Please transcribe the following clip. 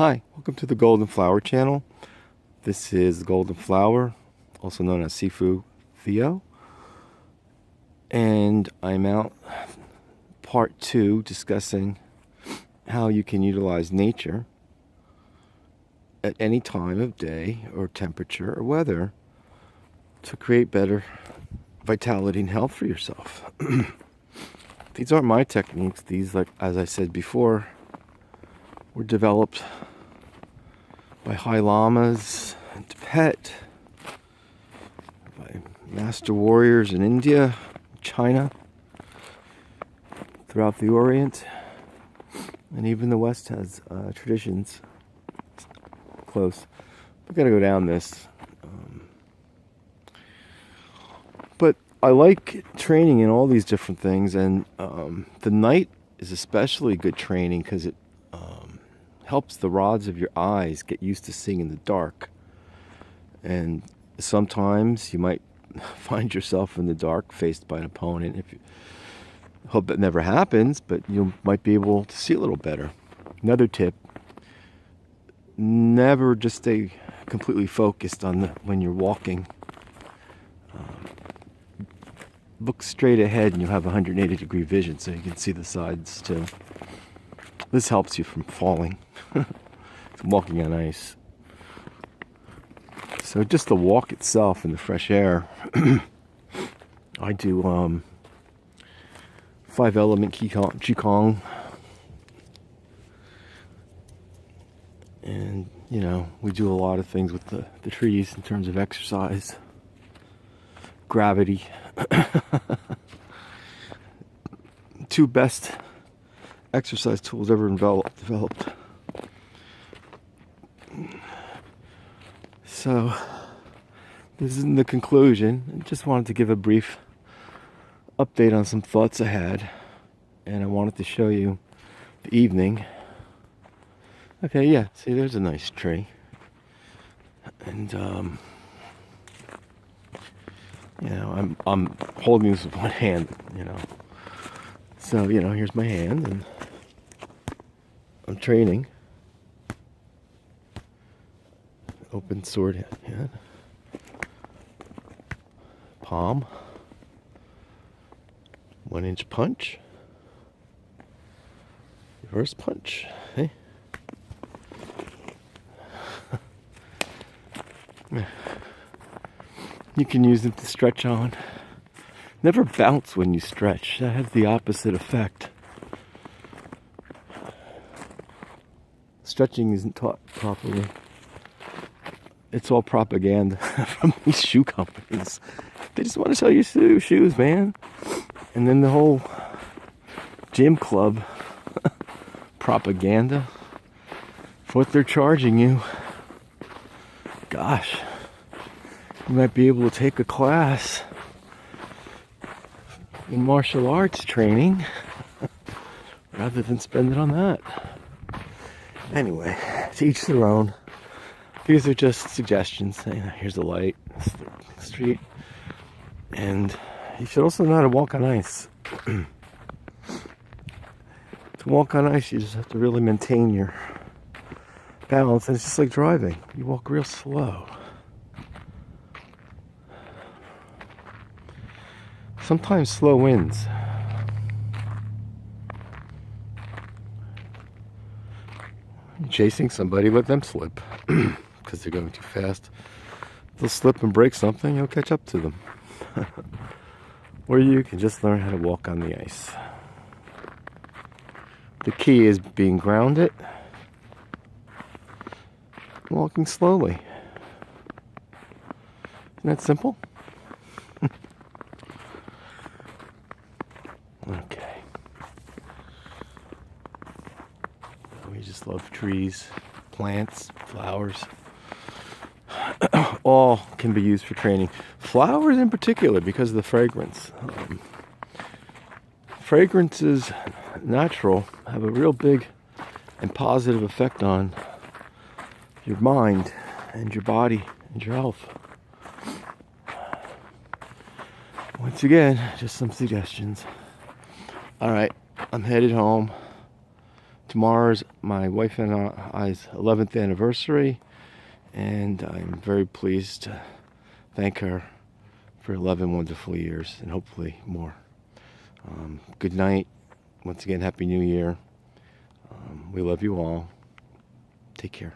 Hi, welcome to the Golden Flower channel. This is the Golden Flower, also known as Sifu Theo. And I'm out part 2 discussing how you can utilize nature at any time of day or temperature or weather to create better vitality and health for yourself. These aren't my techniques. These, like as I said before, were developed by High Lamas in Tibet, by master warriors in India, China, throughout the Orient, and even the West has traditions close. We gotta go down this. But I like training in all these different things, and the night is especially good training because it helps the rods of your eyes get used to seeing in the dark. And sometimes you might find yourself in the dark faced by an opponent. If you hope that never happens, but you might be able to see a little better. Another tip: never just stay completely focused on when you're walking. Look straight ahead and you'll have 180-degree vision so you can see the sides too. This helps you from falling. Walking on ice. So just the walk itself in the fresh air. I do 5-element Qigong. And, we do a lot of things with the trees in terms of exercise. Gravity. Two best exercise tools ever developed. So, this isn't the conclusion. I just wanted to give a brief update on some thoughts I had. And I wanted to show you the evening. Okay, yeah, see, there's a nice tree. And, I'm holding this with one hand, So, here's my hand, and I'm training. Open sword hand. Palm. 1-inch punch. Reverse punch. Hey. You can use it to stretch on. Never bounce when you stretch. That has the opposite effect. Stretching isn't taught properly. It's all propaganda from these shoe companies. They just want to sell you shoes, man. And then the whole gym club propaganda for what they're charging you. Gosh, you might be able to take a class in martial arts training rather than spend it on that. Anyway, to each their own. These are just suggestions. Here's a light, street, and you should also know how to walk on ice. To walk on ice, you just have to really maintain your balance, and it's just like driving. You walk real slow. Sometimes slow wins. You're chasing somebody, let them slip. Because they're going too fast. They'll slip and break something, you'll catch up to them. Or you can just learn how to walk on the ice. The key is being grounded, walking slowly. Isn't that simple? Okay. We just love trees, plants, flowers. All can be used for training. Flowers in particular, because of the fragrance. Fragrances, natural, have a real big and positive effect on your mind and your body and your health. Once again, just some suggestions. Alright, I'm headed home Tomorrow's my wife and I's 11th anniversary, and I'm very pleased to thank her for 11 wonderful years and hopefully more. Good night. Once again, Happy New Year. We love you all. Take care.